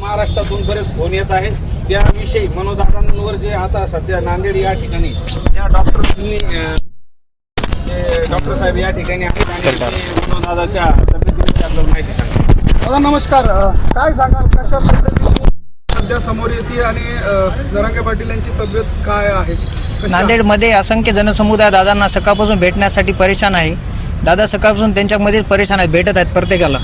महाराष्ट्रातून बरेच फोन येत आहेत त्याविषयी मनोजदादांवर जे आता सध्या नांदेड या ठिकाणी त्या डॉक्टरांनी डॉक्टर साहेब या ठिकाणी आहेत आणि मनोजदादाच्या तब्येतीविषयी आपल्याला माहिती सांगा. दादा नमस्कार. काय सांगाल कशा पद्धतीने सध्या समोर येते आणि जरांगे पाटील यांची तब्येत काय आहे? नांदेडमध्ये असंख्य जनसमुदाय दादांना सकाळपासून भेटण्यासाठी परेशान आहे. दादा सकाळपासून त्यांच्यामध्येच परेशान आहेत, भेटत आहेत प्रत्येकाला.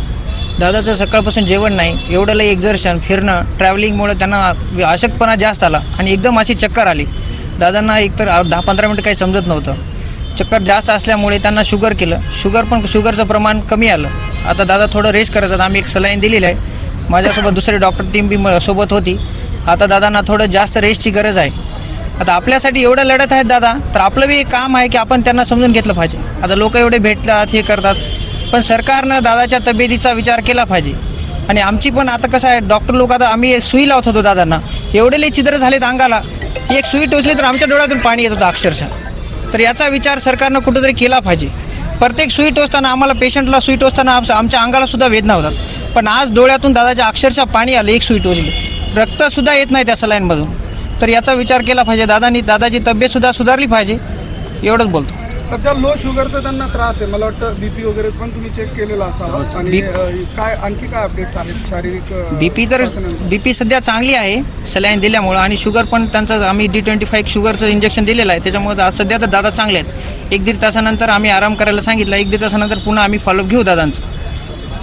दादाचं सकाळपासून जेवण नाही, एवढं लई एक्झर्शन फिरणं ट्रॅव्हलिंगमुळे त्यांना अशक्तपणा जास्त आला आणि एकदम अशी चक्कर आली. दादांना एकतर 10-15 मिनटं काही समजत नव्हतं. चक्कर जास्त असल्यामुळे त्यांना शुगर केलं, शुगरचं प्रमाण कमी आलं. आता दादा थोडं रेस्ट करतात. आम्ही एक सलाईन दिलेली आहे, माझ्यासोबत दुसरी डॉक्टर टीम बी सोबत होती. आता दादांना थोडं जास्त रेस्टची गरज आहे. आता आपल्यासाठी एवढं लढत आहेत दादा, तर आपलं बी काम आहे की आपण त्यांना समजून घेतलं पाहिजे. आता लोक एवढे भेटतात हे करतात, पण सरकारनं दादाच्या तब्येतीचा विचार केला पाहिजे. आणि आमची पण आता कसं आहे, डॉक्टर लोक आता आम्ही सुई लावत होतो दादांना, एवढे लई छिद्र झालेत अंगाला की एक सुई टोचली तर आमच्या डोळ्यातून पाणी येत होतं अक्षरशः. तर याचा विचार सरकारनं कुठंतरी केला पाहिजे. प्रत्येक सुई टोचताना आम्हाला पेशंटला सुई टोचताना आमच्या अंगालासुद्धा वेदना होतात, पण आज डोळ्यातून दादाच्या अक्षरशः पाणी आलं एक सुई टोचली, रक्तसुद्धा येत नाही त्या सलाईनमधून. तर याचा विचार केला पाहिजे. दादाची तब्येतसुद्धा सुधारली पाहिजे, एवढंच बोलतो. सध्या लो शुगरचा त्यांना त्रास आहे, मला वाटतं बीपी वगैरे पण तुम्ही चेक केलेला असावा. आणि काय आणखी काय अपडेट्स आहेत शारीरिक? बीपी सध्या चांगली आहे सलाईन दिल्यामुळं, आणि शुगर पण त्यांचं आम्ही D25 शुगरचं इंजेक्शन दिलेलं आहे, त्याच्यामुळे आज सध्या तर दादा चांगले आहेत. 1-1.5 तासानंतर आम्ही आराम करायला सांगितलं. 1-1.5 तासानंतर पुन्हा आम्ही फॉलोअप घेऊ दादांचं.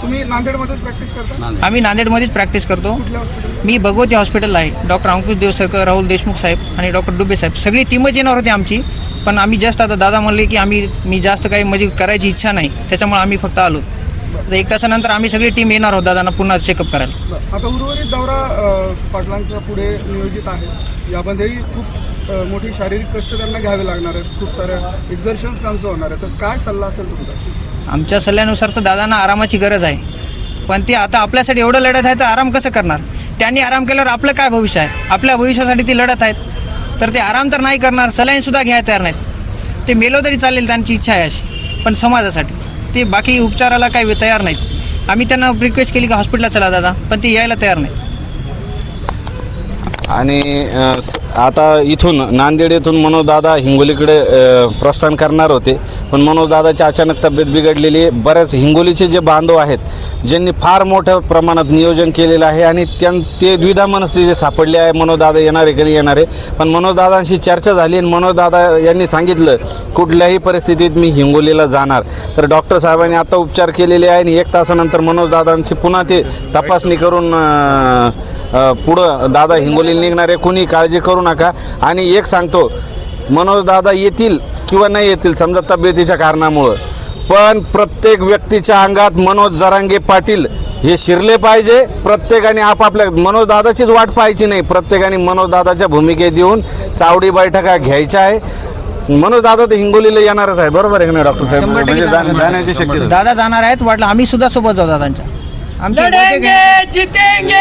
तुम्ही नांदेडमध्येच प्रॅक्टिस करता? आम्ही नांदेडमध्येच प्रॅक्टिस करतो. कुठल्या हॉस्पिटल? मी भगवती हॉस्पिटल आहे. डॉक्टर अंकुश देवसरकर, राहुल देशमुख साहेब आणि डॉक्टर डुबे साहेब सगळी टीमच येणार होती आमची, पण आम्ही जस्ट आता दादा म्हणले की मी जास्त काही म्हणजे करायची इच्छा नाही, त्याच्यामुळे आम्ही फक्त आलो. तर 1 तासानंतर आम्ही सगळी टीम येणार आहोत दादांना पुन्हा चेकअप करायला. आता उर्वरित दौरा पाटलांच्या पुढे नियोजित आहे, यामध्येही खूप मोठी शारीरिक कष्ट त्यांना घ्यावे लागणार आहेत, खूप साऱ्या एक्झर्शन्स त्यांचं होणार आहे. तर काय सल्ला असेल तुमचा? आमच्या सल्ल्यानुसार तर दादांना आरामाची गरज आहे, पण ते आता आपल्यासाठी एवढं लढत आहे तर आराम कसं करणार? त्यांनी आराम केल्यावर आपलं काय भविष्य आहे? आपल्या भविष्यासाठी ती लढत आहेत, तर ते आराम तर नाही करणार, सलाईनसुद्धा घ्यायला तयार नाहीत. ते मेलो तरी चालेल, त्यांची इच्छा आहे अशी, पण समाजासाठी ते बाकी उपचाराला काही तयार नाहीत. आम्ही त्यांना रिक्वेस्ट केली की हॉस्पिटलला चला दादा, पण ते यायला तयार नाहीत. आणि आता इथून नांदेड येथून मनोजदादा हिंगोलीकडे प्रस्थान करणार होते, पण मनोजदादाची अचानक तब्येत बिघडलेली. बऱ्याच हिंगोलीचे जे बांधव आहेत ज्यांनी फार मोठ्या प्रमाणात नियोजन केलेलं आहे आणि ते द्विधा मनस्थिती सापडले आहे, मनोजदादा येणार आहे की नाही येणार आहे. पण मनोजदादांशी चर्चा झाली आणि मनोजदादा यांनी सांगितलं कुठल्याही परिस्थितीत मी हिंगोलीला जाणार. तर डॉक्टर साहेबांनी आता उपचार केलेले आहे आणि 1 तासानंतर मनोजदादांची पुन्हा ते तपासणी करून पुढं दादा हिंगोलीला निघणार आहे. कुणी काळजी करू नका. आणि एक सांगतो, मनोजदादा येतील किंवा नाही येतील समजा तब्येतीच्या कारणामुळं, पण प्रत्येक व्यक्तीच्या अंगात मनोज जरांगे पाटील हे शिरले पाहिजे. प्रत्येकाने आपापल्या मनोजदादाचीच वाट पाहायची नाही, प्रत्येकाने मनोजदादाच्या भूमिकेत येऊन चावडी बैठका घ्यायच्या आहे. मनोजदादा तर हिंगोलीला येणारच आहे, बरोबर आहे की नाही डॉक्टर साहेब? म्हणजे जाण्याची शक्यता दादा जाणार आहेत, वाटलं आम्ही सुद्धा सोबत जाऊ दादांच्या. जितेंगे